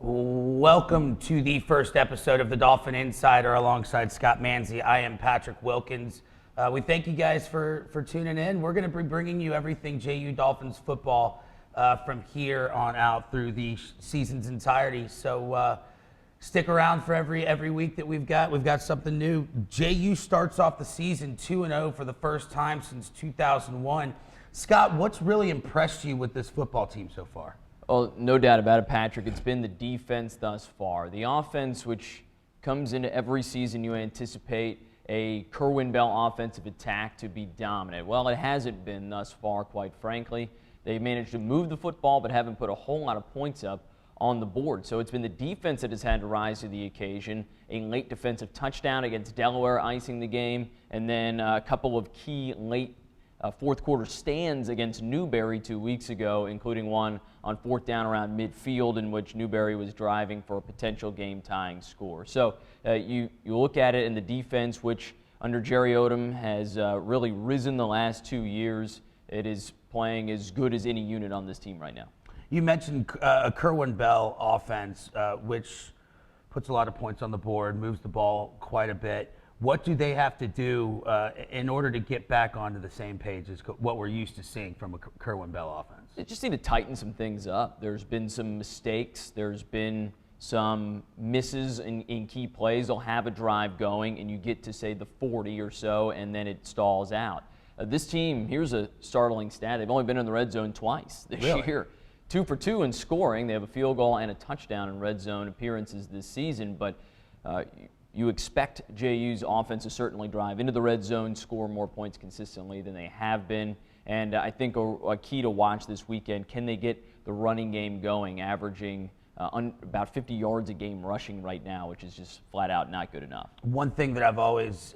Welcome to the first episode of the Dolphin Insider alongside Scott Manze. I am Patrick Wilkins. We thank you guys for tuning in. We're going to be bringing you everything Ju Dolphins football from here on out through the season's entirety. So stick around for every week that we've got. We've got something new. Ju starts off the season 2-0 for the first time since 2001. Scott, what's really impressed you with this football team so far? Well, no doubt about it, Patrick. It's been the defense thus far. The offense, which comes into every season, you anticipate a Kerwin Bell offensive attack to be dominant. Well, it hasn't been thus far, quite frankly. They've managed to move the football but haven't put a whole lot of points up on the board. So it's been the defense that has had to rise to the occasion. A late defensive touchdown against Delaware icing the game, and then a couple of key late fourth quarter stands against Newberry 2 weeks ago, including one on fourth down around midfield in which Newberry was driving for a potential game-tying score. So you look at it in the defense, which under Jerry Odom has really risen the last 2 years. It is playing as good as any unit on this team right now. You mentioned a Kerwin Bell offense, which puts a lot of points on the board, moves the ball quite a bit. What do they have to do in order to get back onto the same page as what we're used to seeing from a Kerwin Bell offense? They just need to tighten some things up. There's been some mistakes. There's been some misses in key plays. They'll have a drive going, and you get to, say, the 40 or so, and then it stalls out. This team, here's a startling stat. They've only been in the red zone twice this year. 2 for 2 in scoring. They have a field goal and a touchdown in red zone appearances this season, but you expect JU's offense to certainly drive into the red zone, score more points consistently than they have been. And I think a key to watch this weekend, can they get the running game going, averaging about 50 yards a game rushing right now, which is just flat out not good enough. One thing that I've always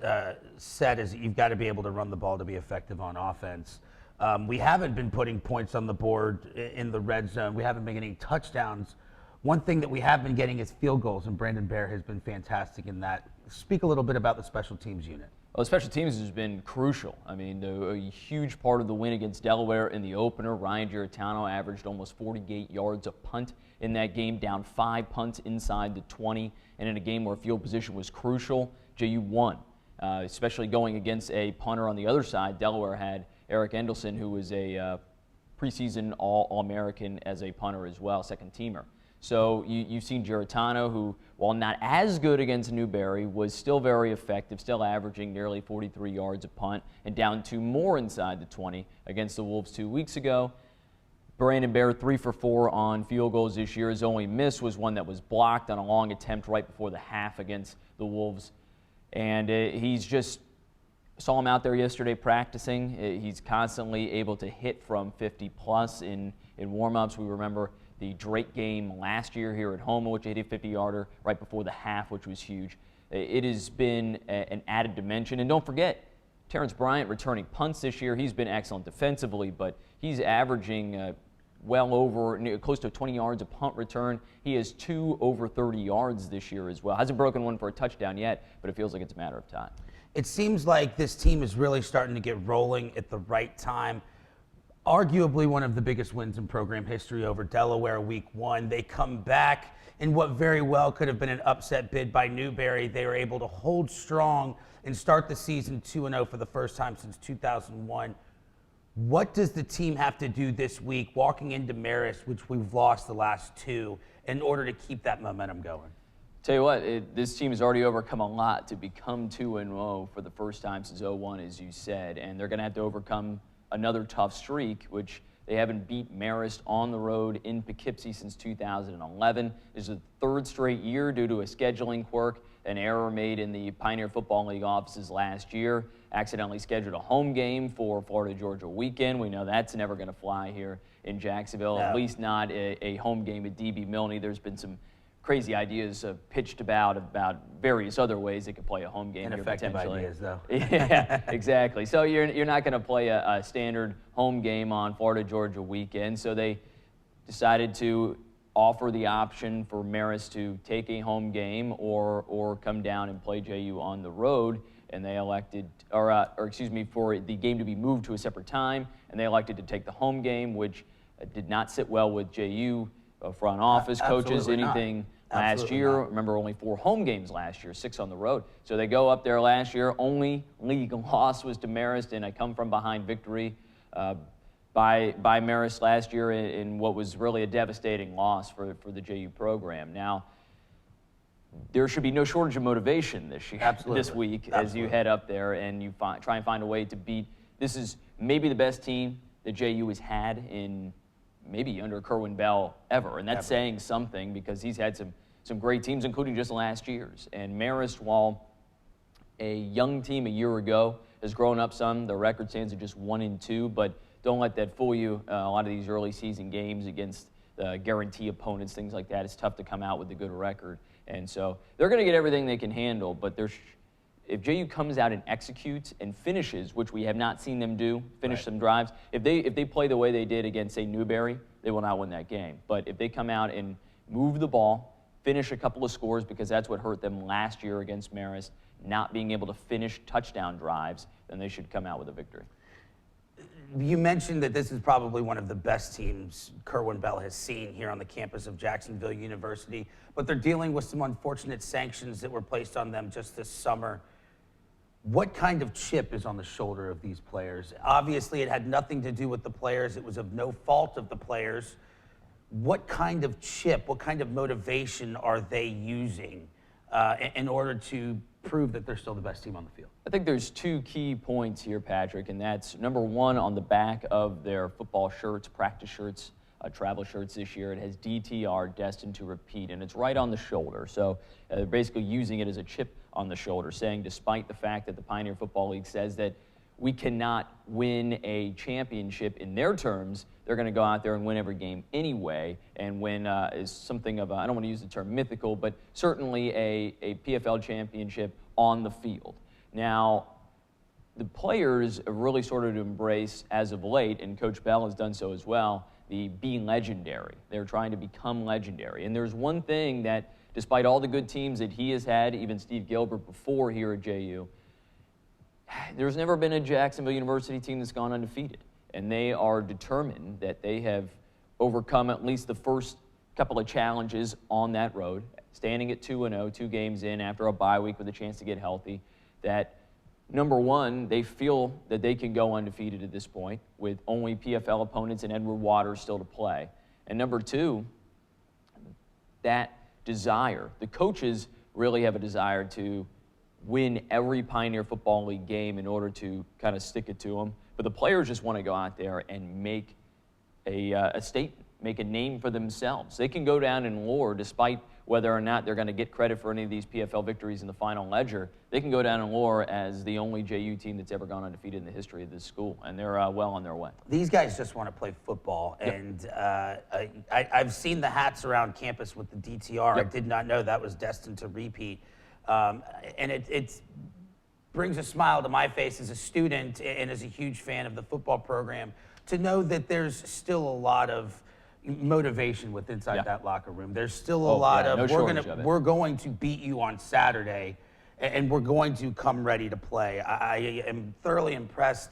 said is that you've got to be able to run the ball to be effective on offense. We haven't been putting points on the board in the red zone. We haven't been getting touchdowns. One thing that we have been getting is field goals, and Brandon Bear has been fantastic in that. Speak a little bit about the special teams unit. Well, special teams has been crucial. I mean, a huge part of the win against Delaware in the opener. Ryan Giratano averaged almost 48 yards a punt in that game, down 5 punts inside the 20, and in a game where field position was crucial, JU won, especially going against a punter on the other side. Delaware had Eric Endelson, who was a preseason All-American as a punter as well, second-teamer. So you've seen Giratano, who, while not as good against Newberry, was still very effective, still averaging nearly 43 yards a punt, and down 2 more inside the 20 against the Wolves 2 weeks ago. Brandon Bear, 3 for 4 on field goals this year. His only miss was one that was blocked on a long attempt right before the half against the Wolves. And he's just, saw him out there yesterday practicing. He's constantly able to hit from 50-plus in warm-ups. We remember the Drake game last year here at home, in which he hit a 50-yarder right before the half, which was huge. It has been an added dimension. And don't forget, Terrence Bryant returning punts this year. He's been excellent defensively, but he's averaging well over, close to 20 yards a punt return. He has 2 over 30 yards this year as well. Hasn't broken one for a touchdown yet, but it feels like it's a matter of time. It seems like this team is really starting to get rolling at the right time. Arguably one of the biggest wins in program history over Delaware week 1. They come back in what very well could have been an upset bid by Newberry. They were able to hold strong and start the season 2-0 for the first time since 2001. What does the team have to do this week, walking into Marist, which we've lost the last 2, in order to keep that momentum going? Tell you what, this team has already overcome a lot to become 2-0 for the first time since 2001, as you said, and they're going to have to overcome another tough streak, which they haven't beat Marist on the road in Poughkeepsie since 2011. This is the 3rd straight year due to a scheduling quirk, an error made in the Pioneer Football League offices last year. Accidentally scheduled a home game for Florida-Georgia weekend. We know that's never going to fly here in Jacksonville, at least not a home game at DB Milne. There's been some crazy ideas pitched about various other ways they could play a home game here potentially. Ideas, though. Yeah, exactly. So you're not going to play a standard home game on Florida-Georgia weekend. So they decided to offer the option for Marist to take a home game or come down and play JU on the road. And they elected, for the game to be moved to a separate time. And they elected to take the home game, which did not sit well with JU. front office coaches, Absolutely not. anything last Absolutely year. not. Remember, only 4 home games last year, 6 on the road. So they go up there last year. Only league loss was to Marist in a come-from-behind victory by Marist last year in what was really a devastating loss for the JU program. Now, there should be no shortage of motivation this week as you head up there and you try and find a way to beat. This is maybe the best team that JU has had in maybe under Kerwin Bell ever, and that's saying something because he's had some great teams, including just last year's. And Marist, while a young team a year ago, has grown up some. The record stands at just 1-2, but don't let that fool you. A lot of these early season games against guarantee opponents, things like that, it's tough to come out with a good record. And so they're going to get everything they can handle, but if JU comes out and executes and finishes, which we have not seen them do, finish some drives, if they play the way they did against, say, Newberry, they will not win that game. But if they come out and move the ball, finish a couple of scores, because that's what hurt them last year against Marist, not being able to finish touchdown drives, then they should come out with a victory. You mentioned that this is probably one of the best teams Kerwin Bell has seen here on the campus of Jacksonville University, but they're dealing with some unfortunate sanctions that were placed on them just this summer. What kind of chip is on the shoulder of these players? Obviously, it had nothing to do with the players. It was of no fault of the players. What kind of chip, what kind of motivation are they using in order to prove that they're still the best team on the field? I think there's 2 key points here, Patrick, and that's number 1, on the back of their football shirts, practice shirts, travel shirts this year. It has DTR, destined to repeat, and it's right on the shoulder. So they're basically using it as a chip on the shoulder, saying despite the fact that the Pioneer Football League says that we cannot win a championship in their terms, they're going to go out there and win every game anyway, and win is something of a, I don't want to use the term mythical, but certainly a PFL championship on the field. Now, the players have really started to embrace, as of late, and Coach Bell has done so as well, the being legendary. They're trying to become legendary. And there's one thing that, despite all the good teams that he has had, even Steve Gilbert before here at JU, there's never been a Jacksonville University team that's gone undefeated. And they are determined that they have overcome at least the first couple of challenges on that road, standing at 2-0, 2 games in after a bye week with a chance to get healthy, that number 1, they feel that they can go undefeated at this point with only PFL opponents and Edward Waters still to play. And number 2, that desire. The coaches really have a desire to win every Pioneer Football League game in order to kind of stick it to them. But the players just want to go out there and make a statement, make a name for themselves. They can go down in lore, despite whether or not they're going to get credit for any of these PFL victories in the final ledger. They can go down in lore as the only JU team that's ever gone undefeated in the history of this school, and they're well on their way. These guys just want to play football, and I've seen the hats around campus with the DTR. I did not know that was destined to repeat, and it brings a smile to my face as a student and as a huge fan of the football program to know that there's still a lot of motivation with inside that locker room. There's still a lot of, we're going to beat you on Saturday, and we're going to come ready to play. I am thoroughly impressed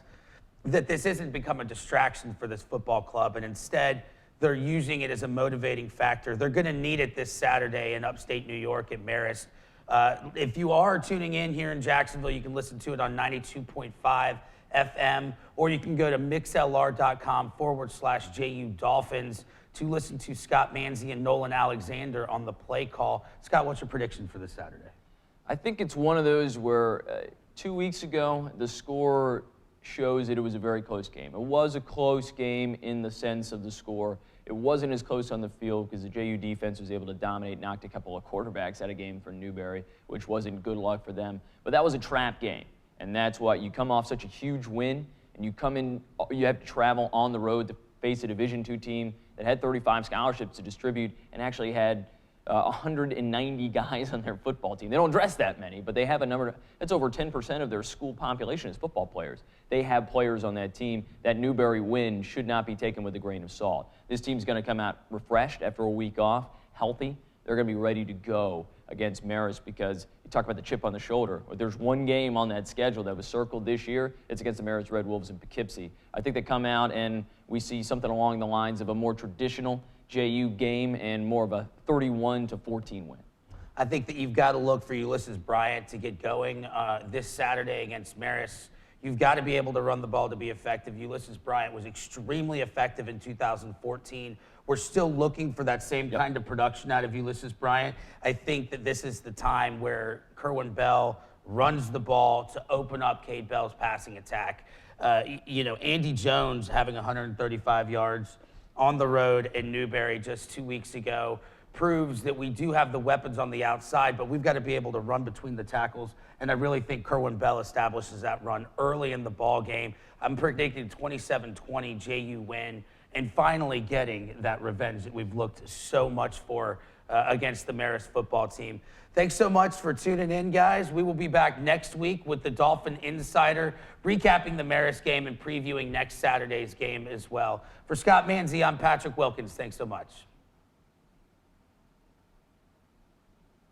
that this isn't become a distraction for this football club, and instead they're using it as a motivating factor. They're going to need it this Saturday in upstate New York at Marist. If you are tuning in here in Jacksonville, you can listen to it on 92.5 FM, or you can go to mixlr.com/JU Dolphins to listen to Scott Manze and Nolan Alexander on the play call. Scott, what's your prediction for this Saturday? I think it's one of those where 2 weeks ago, the score shows that it was a very close game. It was a close game in the sense of the score. It wasn't as close on the field because the JU defense was able to dominate, knocked a couple of quarterbacks out of game for Newberry, which wasn't good luck for them. But that was a trap game, and that's why you come off such a huge win, and you come in, you have to travel on the road to face a Division II team that had 35 scholarships to distribute and actually had 190 guys on their football team. They don't dress that many, but they have a number, that's over 10% of their school population is football players. They have players on that team. That Newberry win should not be taken with a grain of salt. This team's going to come out refreshed after a week off, healthy. They're going to be ready to go against Marist because you talk about the chip on the shoulder. If there's one game on that schedule that was circled this year, it's against the Marist Red Wolves in Poughkeepsie. I think they come out and we see something along the lines of a more traditional JU game and more of a 31-14 win. I think that you've got to look for Ulysses Bryant to get going this Saturday against Marist. You've got to be able to run the ball to be effective. Ulysses Bryant was extremely effective in 2014. We're still looking for that same kind of production out of Ulysses Bryant. I think that this is the time where Kerwin Bell runs the ball to open up Cade Bell's passing attack. Andy Jones having 135 yards on the road in Newberry just 2 weeks ago proves that we do have the weapons on the outside, but we've got to be able to run between the tackles. And I really think Kerwin Bell establishes that run early in the ball game. I'm predicting 27-20 JU win, and finally getting that revenge that we've looked so much for against the Marist football team. Thanks so much for tuning in, guys. We will be back next week with the Dolphin Insider, recapping the Marist game and previewing next Saturday's game as well. For Scott Manze, I'm Patrick Wilkins. Thanks so much.